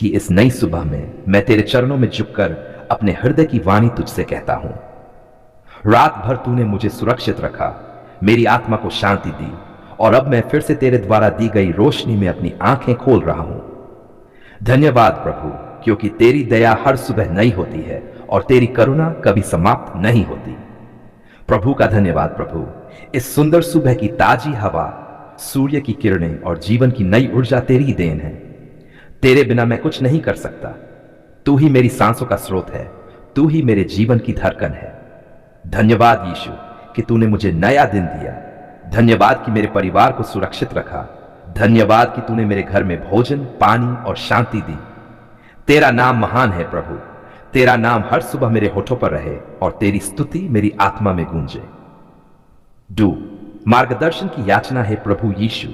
कि इस नई सुबह में मैं तेरे चरणों में झुककर अपने हृदय की वाणी तुझसे कहता हूं। रात भर तूने मुझे सुरक्षित रखा, मेरी आत्मा को शांति दी, और अब मैं फिर से तेरे द्वारा दी गई रोशनी में अपनी आंखें खोल रहा हूं। धन्यवाद प्रभु, क्योंकि तेरी दया हर सुबह नई होती है और तेरी करुणा कभी समाप्त नहीं होती। प्रभु का धन्यवाद प्रभु, इस सुंदर सुबह की ताजी हवा, सूर्य की किरणें और जीवन की नई ऊर्जा तेरी ही देन है। तेरे बिना मैं कुछ नहीं कर सकता। तू ही मेरी सांसों का स्रोत है, तू ही मेरे जीवन की धड़कन है। धन्यवाद यीशु कि तूने मुझे नया दिन दिया। धन्यवाद कि मेरे परिवार को सुरक्षित रखा। धन्यवाद कि तूने मेरे घर में भोजन, पानी और शांति दी। तेरा नाम महान है प्रभु। तेरा नाम हर सुबह मेरे होठों पर रहे और तेरी स्तुति मेरी आत्मा में गूंजे। मार्गदर्शन की याचना है प्रभु यीशु।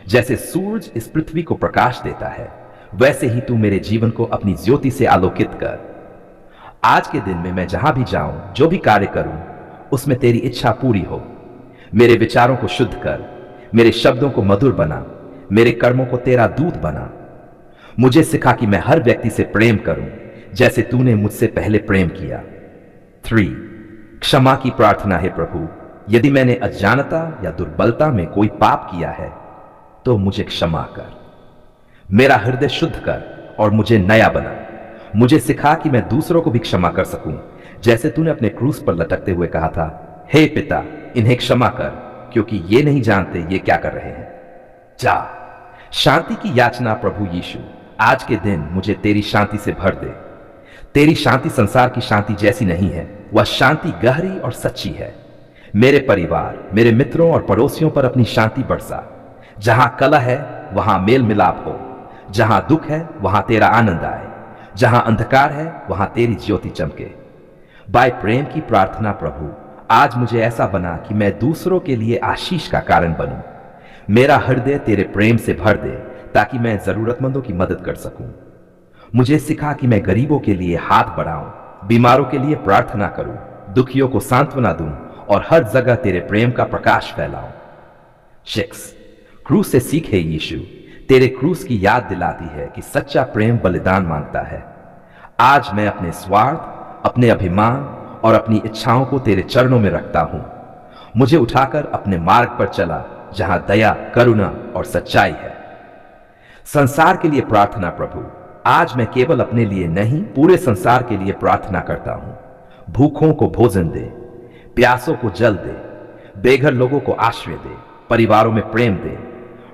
जैसे सूरज इस पृथ्वी को प्रकाश देता है, वैसे ही तू मेरे जीवन को अपनी ज्योति से आलोकित कर। आज के दिन में मैं जहां भी जाऊं, जो भी कार्य करूं, उसमें तेरी इच्छा पूरी हो। मेरे विचारों को शुद्ध कर, मेरे शब्दों को मधुर बना, मेरे कर्मों को तेरा दूत बना। मुझे सिखा कि मैं हर व्यक्ति से प्रेम करूं जैसे तूने मुझसे पहले प्रेम किया। 3 क्षमा की प्रार्थना है प्रभु। यदि मैंने अज्ञानता या दुर्बलता में कोई पाप किया है तो मुझे क्षमा कर। मेरा हृदय शुद्ध कर और मुझे नया बना। मुझे सिखा कि मैं दूसरों को भी क्षमा कर सकूं, जैसे तूने अपने क्रूस पर लटकते हुए कहा था, हे पिता, इन्हें क्षमा कर, क्योंकि ये नहीं जानते ये क्या कर रहे हैं। जा। शांति की याचना प्रभु यीशु, आज के दिन मुझे तेरी शांति से भर दे। तेरी शांति संसार की शांति जैसी नहीं है, वह शांति गहरी और सच्ची है। मेरे परिवार, मेरे मित्रों और पड़ोसियों पर अपनी शांति बरसा। जहां कलह है वहां मेल मिलाप हो, जहां दुख है वहां तेरा आनंद आए, जहां अंधकार है वहां तेरी ज्योति चमके। बाय प्रेम की प्रार्थना प्रभु, आज मुझे ऐसा बना कि मैं दूसरों के लिए आशीष का कारण बनूं। मेरा हृदय तेरे प्रेम से भर दे ताकि मैं जरूरतमंदों की मदद कर सकूं। मुझे सिखा कि मैं गरीबों के लिए हाथ बढ़ाऊं, बीमारों के लिए प्रार्थना करूं, दुखियों को सांत्वना दूं और हर जगह तेरे प्रेम का प्रकाश फैलाऊं। 6 क्रूस से सीखे यीशु। तेरे क्रूस की याद दिलाती है कि सच्चा प्रेम बलिदान मांगता है। आज मैं अपने स्वार्थ, अपने अभिमान और अपनी इच्छाओं को तेरे चरणों में रखता हूं। मुझे उठाकर अपने मार्ग पर चला जहां दया, करुणा और सच्चाई है। संसार के लिए प्रार्थना प्रभु, आज मैं केवल अपने लिए नहीं, पूरे संसार के लिए प्रार्थना करता हूं। भूखों को भोजन दे, प्यासों को जल दे, बेघर लोगों को आश्रय दे, परिवारों में प्रेम दे,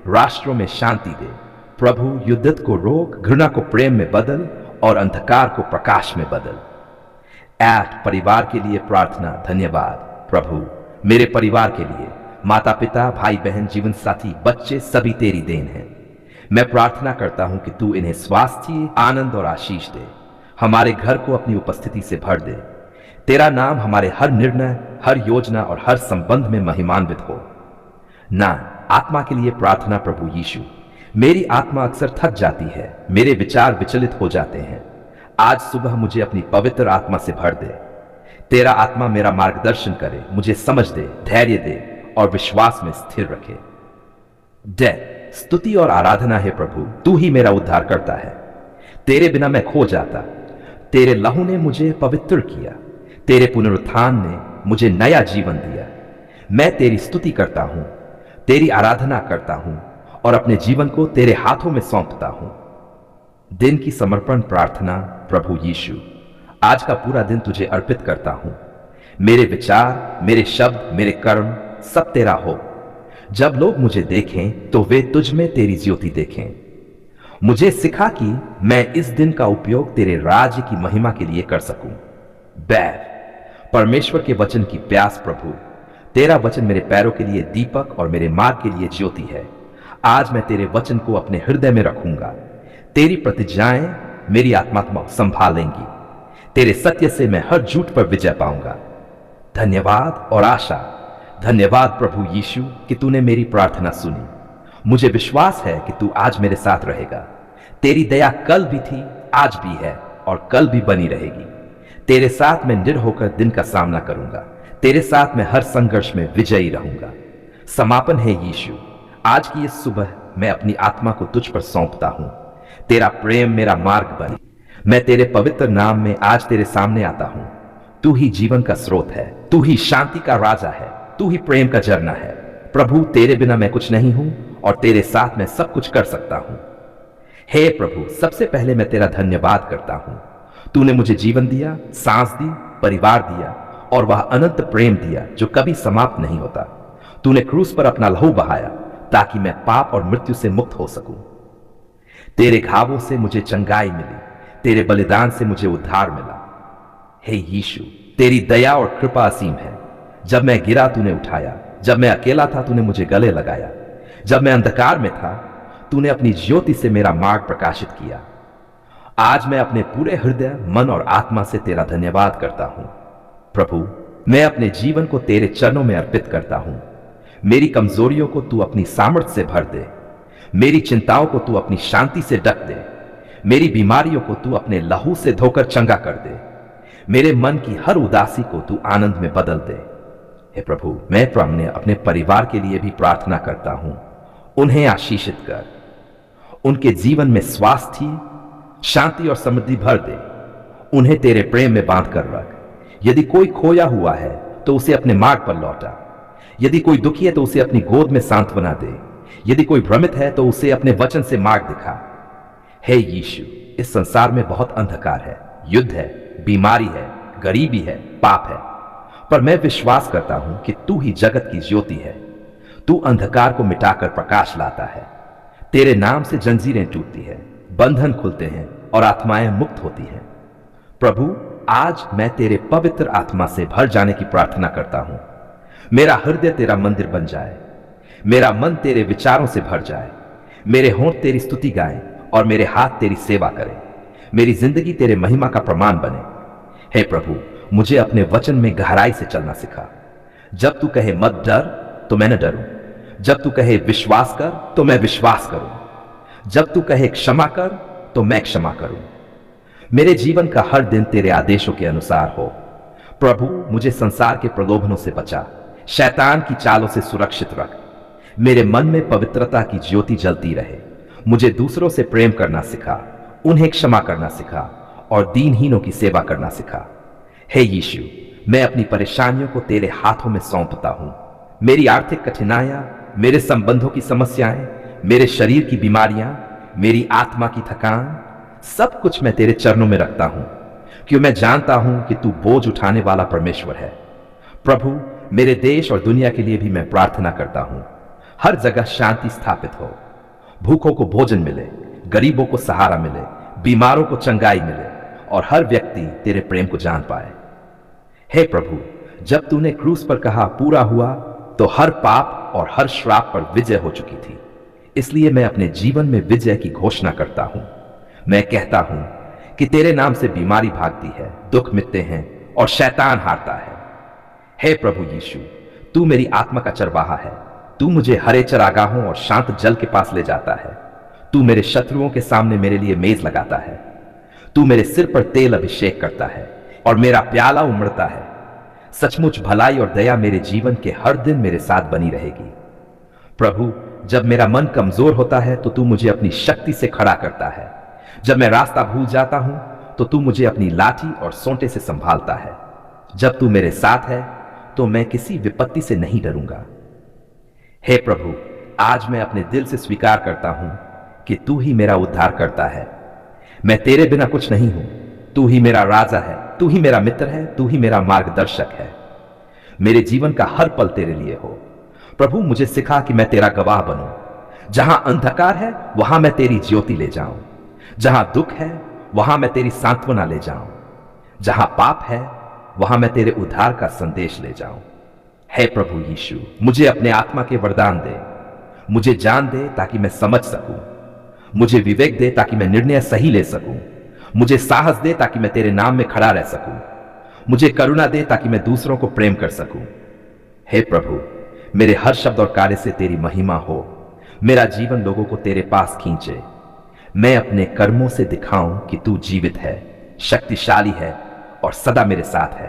राष्ट्रों में शांति दे। प्रभु, युद्ध को रोक, घृणा को प्रेम में बदल और अंधकार को प्रकाश में बदल। 8 परिवार के लिए प्रार्थना। धन्यवाद प्रभु, मेरे परिवार के लिए, माता पिता, भाई बहन, जीवन साथी, बच्चे सभी तेरी देन है। मैं प्रार्थना करता हूं कि तू इन्हें स्वास्थ्य, आनंद और आशीष दे। हमारे घर को अपनी उपस्थिति से भर दे। तेरा नाम हमारे हर निर्णय, हर योजना और हर संबंध में महिमान्वित हो। आत्मा के लिए प्रार्थना प्रभु यीशु, मेरी आत्मा अक्सर थक जाती है, मेरे विचार विचलित हो जाते हैं। आज सुबह मुझे अपनी पवित्र आत्मा से भर दे। तेरा आत्मा मेरा मार्गदर्शन करे, मुझे समझ दे, धैर्य दे और विश्वास में स्थिर रखे। स्तुति और आराधना है प्रभु, तू ही मेरा उद्धार करता है। तेरे बिना मैं खो जाता। तेरे लहू ने मुझे पवित्र किया। तेरे पुनरुत्थान ने मुझे नया जीवन दिया। मैं तेरी स्तुति करता हूं, तेरी आराधना करता हूं और अपने जीवन को तेरे हाथों में सौंपता हूं। दिन की समर्पण प्रार्थना प्रभु यीशु, आज का पूरा दिन तुझे अर्पित करता हूं। मेरे विचार, मेरे शब्द, मेरे कर्म सब तेरा हो। जब लोग मुझे देखें तो वे तुझ में तेरी ज्योति देखें। मुझे सिखा कि मैं इस दिन का उपयोग तेरे राज्य की महिमा के लिए कर सकूं। परमेश्वर के वचन की प्यास प्रभु, तेरा वचन मेरे पैरों के लिए दीपक और मेरे मार्ग के लिए ज्योति है। आज मैं तेरे वचन को अपने हृदय में रखूंगा। तेरी प्रतिज्ञाएं मेरी आत्मा को संभालेंगी। तेरे सत्य से मैं हर झूठ पर विजय पाऊंगा। धन्यवाद और आशा। धन्यवाद प्रभु यीशु कि तूने मेरी प्रार्थना सुनी। मुझे विश्वास है कि तू आज मेरे साथ रहेगा। तेरी दया कल भी थी, आज भी है और कल भी बनी रहेगी। तेरे साथ मैं निडर होकर दिन का सामना करूंगा। तेरे साथ मैं हर संघर्ष में विजयी रहूंगा। समापन है यीशु। आज की इस सुबह मैं अपनी आत्मा को तुझ पर सौंपता हूं। तेरा प्रेम मेरा मार्ग बने। मैं तेरे पवित्र नाम में आज तेरे सामने आता हूं। तू ही जीवन का स्रोत है, तू ही शांति का राजा है, तू ही प्रेम का झरना है। प्रभु, तेरे बिना मैं कुछ नहीं हूं और तेरे साथ मैं सब कुछ कर सकता हूं। हे प्रभु, सबसे पहले मैं तेरा धन्यवाद करता हूं। तूने मुझे जीवन दिया, सांस दी, परिवार दिया और वह अनंत प्रेम दिया जो कभी समाप्त नहीं होता। तूने क्रूस पर अपना लहू बहाया ताकि मैं पाप और मृत्यु से मुक्त हो सकूं। तेरे घावों से मुझे चंगाई मिली, तेरे बलिदान से मुझे उद्धार मिला। हे यीशु, तेरी दया और कृपा असीम है। जब मैं गिरा तूने उठाया, जब मैं अकेला था तूने मुझे गले लगाया, जब मैं अंधकार में था तूने अपनी ज्योति से मेरा मार्ग प्रकाशित किया। आज मैं अपने पूरे हृदय, मन और आत्मा से तेरा धन्यवाद करता हूं। प्रभु, मैं अपने जीवन को तेरे चरणों में अर्पित करता हूं। मेरी कमजोरियों को तू अपनी सामर्थ्य से भर दे, मेरी चिंताओं को तू अपनी शांति से ढक दे, मेरी बीमारियों को तू अपने लहू से धोकर चंगा कर दे, मेरे मन की हर उदासी को तू आनंद में बदल दे। हे प्रभु, मैं अपने परिवार के लिए भी प्रार्थना करता हूं। उन्हें आशीषित कर, उनके जीवन में स्वास्थ्य, शांति और समृद्धि भर दे। उन्हें तेरे प्रेम में बांध कर रख। यदि कोई खोया हुआ है तो उसे अपने मार्ग पर लौटा। यदि कोई दुखी है तो उसे अपनी गोद में सांत्वना दे। यदि कोई भ्रमित है तो उसे अपने वचन से मार्ग दिखा। हे यीशु, इस संसार में बहुत अंधकार है, युद्ध है, बीमारी है, गरीबी है, पाप है, पर मैं विश्वास करता हूं कि तू ही जगत की ज्योति है। तू अंधकार को मिटाकर प्रकाश लाता है। तेरे नाम से जंजीरें टूटती है, बंधन खुलते हैं और आत्माएं मुक्त होती हैं। प्रभु, आज मैं तेरे पवित्र आत्मा से भर जाने की प्रार्थना करता हूं। मेरा हृदय तेरा मंदिर बन जाए, मेरा मन तेरे विचारों से भर जाए, मेरे होंठ तेरी स्तुति गाएं और मेरे हाथ तेरी सेवा करें। मेरी जिंदगी तेरे महिमा का प्रमाण बने। हे प्रभु, मुझे अपने वचन में गहराई से चलना सिखा। जब तू कहे मत डर तो मैं न डरूं, जब तू कहे विश्वास कर तो मैं विश्वास करूं, जब तू कहे क्षमा कर तो मैं क्षमा करूं। मेरे जीवन का हर दिन तेरे आदेशों के अनुसार हो। प्रभु, मुझे संसार के प्रलोभनों से बचा, शैतान की चालों से सुरक्षित रख। मेरे मन में पवित्रता की ज्योति जलती रहे। मुझे दूसरों से प्रेम करना सिखा, उन्हें क्षमा करना सिखा और दीनहीनों की सेवा करना सिखा। हे यीशु, मैं अपनी परेशानियों को तेरे हाथों में सौंपता हूं। मेरी आर्थिक कठिनाइयां, मेरे संबंधों की समस्याएं, मेरे शरीर की बीमारियां, मेरी आत्मा की थकान, सब कुछ मैं तेरे चरणों में रखता हूं, क्योंकि मैं जानता हूं कि तू बोझ उठाने वाला परमेश्वर है। प्रभु, मेरे देश और दुनिया के लिए भी मैं प्रार्थना करता हूं। हर जगह शांति स्थापित हो, भूखों को भोजन मिले, गरीबों को सहारा मिले, बीमारों को चंगाई मिले और हर व्यक्ति तेरे प्रेम को जान पाए। हे प्रभु, जब तूने क्रूस पर कहा पूरा हुआ तो हर पाप और हर श्राप पर विजय हो चुकी थी। इसलिए मैं अपने जीवन में विजय की घोषणा करता हूं। मैं कहता हूं कि तेरे नाम से बीमारी भागती है, दुख मिटते हैं और शैतान हारता है। हे प्रभु यीशु, तू मेरी आत्मा का चरवाहा है। तू मुझे हरे चरागाहों और शांत जल के पास ले जाता है। तू मेरे शत्रुओं के सामने मेरे लिए मेज लगाता है। तू मेरे सिर पर तेल अभिषेक करता है और मेरा प्याला उमड़ता है। सचमुच भलाई और दया मेरे जीवन के हर दिन मेरे साथ बनी रहेगी। प्रभु, जब मेरा मन कमजोर होता है तो तू मुझे अपनी शक्ति से खड़ा करता है। जब मैं रास्ता भूल जाता हूं तो तू मुझे अपनी लाठी और सोंटे से संभालता है। जब तू मेरे साथ है तो मैं किसी विपत्ति से नहीं डरूंगा। हे प्रभु, आज मैं अपने दिल से स्वीकार करता हूं कि तू ही मेरा उद्धार करता है। मैं तेरे बिना कुछ नहीं हूं। तू ही मेरा राजा है, तू ही मेरा मित्र है, तू ही मेरा मार्गदर्शक है। मेरे जीवन का हर पल तेरे लिए हो। प्रभु, मुझे सिखा कि मैं तेरा गवाह बनूं। जहां अंधकार है वहां मैं तेरी ज्योति ले जाऊं। जहां दुख है वहां मैं तेरी सांत्वना ले जाऊं। जहां पाप है वहां मैं तेरे उद्धार का संदेश ले जाऊं। हे प्रभु यीशु, मुझे अपने आत्मा के वरदान दे। मुझे ज्ञान दे ताकि मैं समझ सकूं। मुझे विवेक दे ताकि मैं निर्णय सही ले सकूं। मुझे साहस दे ताकि मैं तेरे नाम में खड़ा रह सकूं। मुझे करुणा दे ताकि मैं दूसरों को प्रेम कर सकूं। हे प्रभु, मेरे हर शब्द और कार्य से तेरी महिमा हो। मेरा जीवन लोगों को तेरे पास खींचे। मैं अपने कर्मों से दिखाऊं कि तू जीवित है, शक्तिशाली है और सदा मेरे साथ है।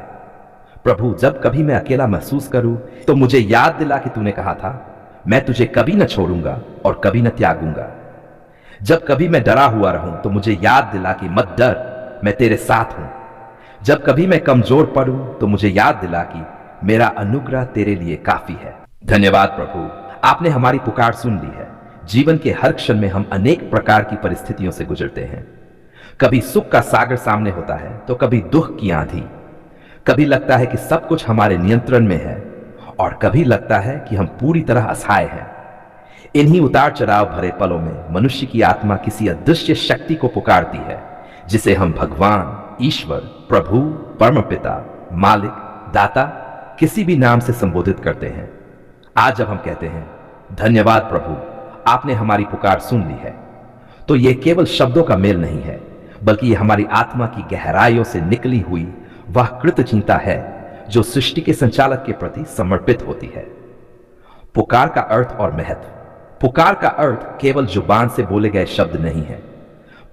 प्रभु, जब कभी मैं अकेला महसूस करूं तो मुझे याद दिला कि तूने कहा था, मैं तुझे कभी न छोड़ूंगा और कभी न त्यागूंगा। जब कभी मैं डरा हुआ रहूं तो मुझे याद दिला कि मत डर, मैं तेरे साथ हूं। जब कभी मैं कमजोर पड़ूं तो मुझे याद दिला कि मेरा अनुग्रह तेरे लिए काफी है। धन्यवाद प्रभु, आपने हमारी पुकार सुन ली है। जीवन के हर क्षण में हम अनेक प्रकार की परिस्थितियों से गुजरते हैं। कभी सुख का सागर सामने होता है तो कभी दुख की आंधी। कभी लगता है कि सब कुछ हमारे नियंत्रण में है और कभी लगता है कि हम पूरी तरह असहाय हैं। इन्हीं उतार चढ़ाव भरे पलों में मनुष्य की आत्मा किसी अदृश्य शक्ति को पुकारती है, जिसे हम भगवान, ईश्वर, प्रभु, परमपिता, मालिक, दाता किसी भी नाम से संबोधित करते हैं। आज जब हम कहते हैं धन्यवाद प्रभु, आपने हमारी पुकार सुन ली है, तो यह केवल शब्दों का मेल नहीं है, बल्कि यह हमारी आत्मा की गहराइयों से निकली हुई वह कृतज्ञता है जो सृष्टि के संचालक के प्रति समर्पित होती है। पुकार का अर्थ और महत्व। पुकार का अर्थ केवल जुबान से बोले गए शब्द नहीं है।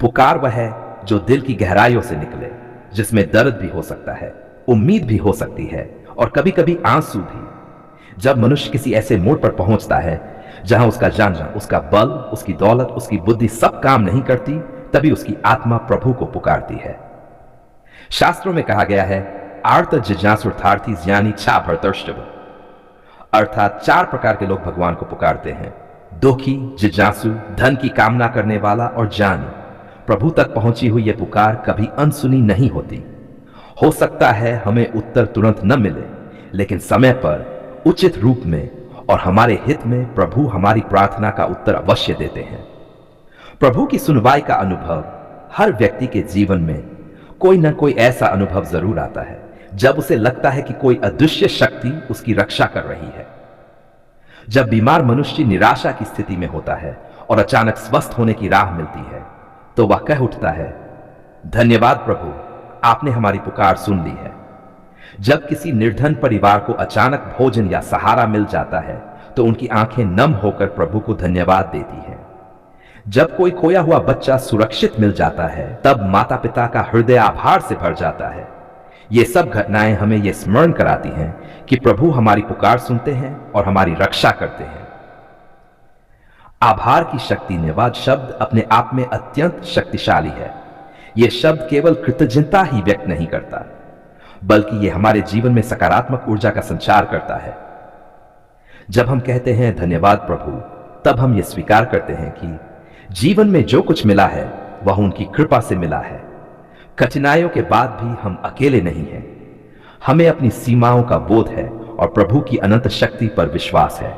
पुकार वह है जो दिल की गहराइयों से निकले, जिसमें दर्द भी हो सकता है, उम्मीद भी हो सकती है और कभी कभी आंसू भी। जब मनुष्य किसी ऐसे मोड़ पर पहुंचता है जहां उसका जानना, उसका बल, उसकी दौलत, उसकी बुद्धि सब काम नहीं करती, तभी उसकी आत्मा प्रभु को पुकारती है। शास्त्रों में कहा गया है आर्त जिज्ञासुर्थार्थी ज्ञानी छा भरतर्षभ, अर्थात 4 प्रकार के लोग भगवान को पुकारते हैं: दुखी, जिज्ञासु, धन की कामना करने वाला और ज्ञानी। प्रभु तक पहुंची हुई यह पुकार कभी अनसुनी नहीं होती। हो सकता है हमें उत्तर तुरंत न मिले, लेकिन समय पर, उचित रूप में और हमारे हित में प्रभु हमारी प्रार्थना का उत्तर अवश्य देते हैं। प्रभु की सुनवाई का अनुभव हर व्यक्ति के जीवन में कोई ना कोई ऐसा अनुभव जरूर आता है जब उसे लगता है कि कोई अदृश्य शक्ति उसकी रक्षा कर रही है। जब बीमार मनुष्य निराशा की स्थिति में होता है और अचानक स्वस्थ होने की राह मिलती है, तो वह कह उठता है धन्यवाद प्रभु, आपने हमारी पुकार सुन ली है। जब किसी निर्धन परिवार को अचानक भोजन या सहारा मिल जाता है तो उनकी आंखें नम होकर प्रभु को धन्यवाद देती हैं। जब कोई खोया हुआ बच्चा सुरक्षित मिल जाता है, तब माता पिता का हृदय आभार से भर जाता है। ये सब घटनाएं हमें यह स्मरण कराती हैं कि प्रभु हमारी पुकार सुनते हैं और हमारी रक्षा करते हैं। आभार की शक्ति निवाद शब्द अपने आप में अत्यंत शक्तिशाली है। यह शब्द केवल कृतज्ञता ही व्यक्त नहीं करता, बल्कि यह हमारे जीवन में सकारात्मक ऊर्जा का संचार करता है। जब हम कहते हैं धन्यवाद प्रभु, तब हम यह स्वीकार करते हैं कि जीवन में जो कुछ मिला है वह उनकी कृपा से मिला है। कठिनाइयों के बाद भी हम अकेले नहीं हैं। हमें अपनी सीमाओं का बोध है और प्रभु की अनंत शक्ति पर विश्वास है।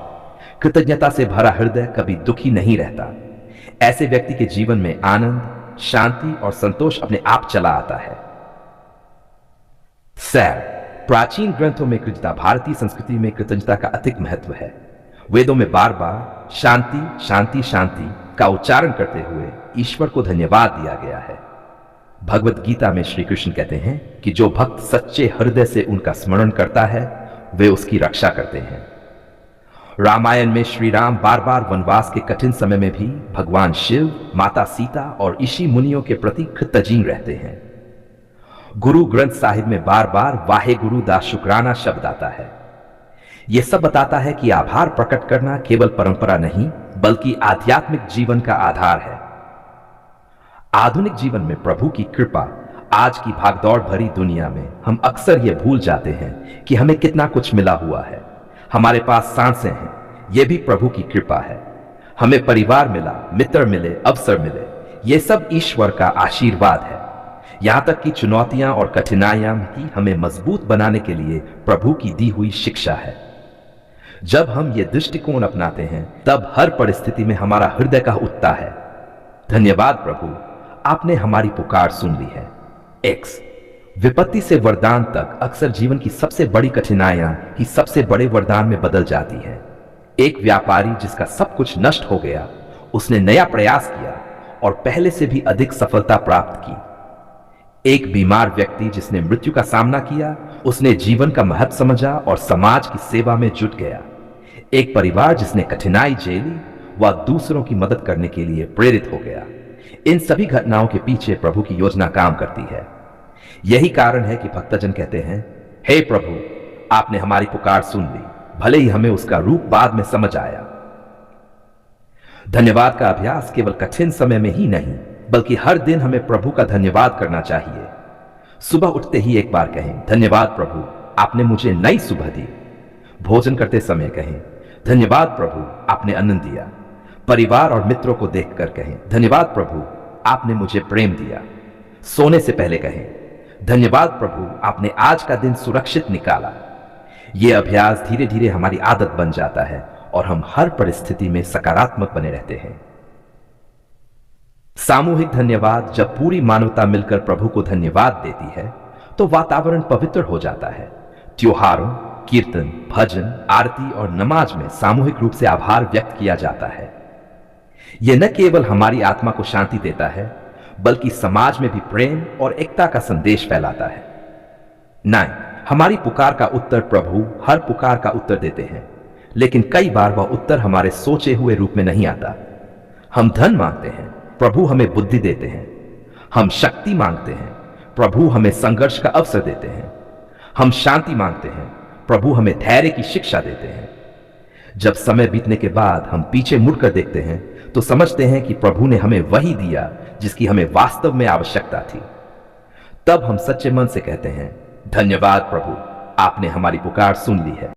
कृतज्ञता से भरा हृदय कभी दुखी नहीं रहता। ऐसे व्यक्ति के जीवन में आनंद, शांति और संतोष अपने आप चला आता है। सैर। प्राचीन ग्रंथों में कृतज्ञता, भारतीय संस्कृति में कृतज्ञता का अधिक महत्व है। वेदों में बार बार शांति शांति शांति का उच्चारण करते हुए ईश्वर को धन्यवाद दिया गया है। भगवत गीता में श्री कृष्ण कहते हैं कि जो भक्त सच्चे हृदय से उनका स्मरण करता है वे उसकी रक्षा करते हैं। रामायण में श्री राम बार बार वनवास के कठिन समय में भी भगवान शिव, माता सीता और ऋषि मुनियों के प्रति कृतज्ञ रहते हैं। गुरु ग्रंथ साहिब में बार बार वाहे गुरु दा शुक्राना शब्द आता है। यह सब बताता है कि आभार प्रकट करना केवल परंपरा नहीं, बल्कि आध्यात्मिक जीवन का आधार है। आधुनिक जीवन में प्रभु की कृपा, आज की भागदौड़ भरी दुनिया में हम अक्सर यह भूल जाते हैं कि हमें कितना कुछ मिला हुआ है। हमारे पास सांसें हैं, यह भी प्रभु की कृपा है। हमें परिवार मिला, मित्र मिले, अवसर मिले, यह सब ईश्वर का आशीर्वाद है। यहां तक कि चुनौतियां और कठिनाइयां भी हमें मजबूत बनाने के लिए प्रभु की दी हुई शिक्षा है। जब हम ये दृष्टिकोण अपनाते हैं, तब हर परिस्थिति में हमारा हृदय का उठता है धन्यवाद प्रभु, आपने हमारी पुकार सुन ली है। एक्स। विपत्ति से वरदान तक अक्सर जीवन की सबसे बड़ी कठिनाइयां ही सबसे बड़े वरदान में बदल जाती हैं। एक व्यापारी जिसका सब कुछ नष्ट हो गया, उसने नया प्रयास किया और पहले से भी अधिक सफलता प्राप्त की। एक बीमार व्यक्ति जिसने मृत्यु का सामना किया, उसने जीवन का महत्व समझा और समाज की सेवा में जुट गया। एक परिवार जिसने कठिनाई झेली, वह दूसरों की मदद करने के लिए प्रेरित हो गया। इन सभी घटनाओं के पीछे प्रभु की योजना काम करती है। यही कारण है कि भक्तजन कहते हैं, हे प्रभु, आपने हमारी पुकार सुन ली, भले ही हमें उसका रूप बाद में समझ आया। धन्यवाद का अभ्यास केवल कठिन समय में ही नहीं, बल्कि हर दिन हमें प्रभु का धन्यवाद करना चाहिए। सुबह उठते ही एक बार कहें, धन्यवाद प्रभु, आपने मुझे नई सुबह दी। भोजन करते समय कहें, धन्यवाद प्रभु, आपने अन्न दिया। परिवार और मित्रों को देखकर कहें, धन्यवाद प्रभु, आपने मुझे प्रेम दिया। सोने से पहले कहें, धन्यवाद प्रभु, आपने आज का दिन सुरक्षित निकाला। यह अभ्यास धीरे धीरे हमारी आदत बन जाता है और हम हर परिस्थिति में सकारात्मक बने रहते हैं। सामूहिक धन्यवाद, जब पूरी मानवता मिलकर प्रभु को धन्यवाद देती है तो वातावरण पवित्र हो जाता है। त्योहारों, कीर्तन, भजन, आरती और नमाज में सामूहिक रूप से आभार व्यक्त किया जाता है। यह न केवल हमारी आत्मा को शांति देता है, बल्कि समाज में भी प्रेम और एकता का संदेश फैलाता है। नहीं, हमारी पुकार का उत्तर प्रभु हर पुकार का उत्तर देते हैं, लेकिन कई बार वह उत्तर हमारे सोचे हुए रूप में नहीं आता। हम धन मांगते हैं, प्रभु हमें बुद्धि देते हैं। हम शक्ति मांगते हैं, प्रभु हमें संघर्ष का अवसर देते हैं। हम शांति मांगते हैं, प्रभु हमें धैर्य की शिक्षा देते हैं। जब समय बीतने के बाद हम पीछे मुड़कर देखते हैं तो समझते हैं कि प्रभु ने हमें वही दिया जिसकी हमें वास्तव में आवश्यकता थी। तब हम सच्चे मन से कहते हैं, धन्यवाद प्रभु, आपने हमारी पुकार सुन ली है।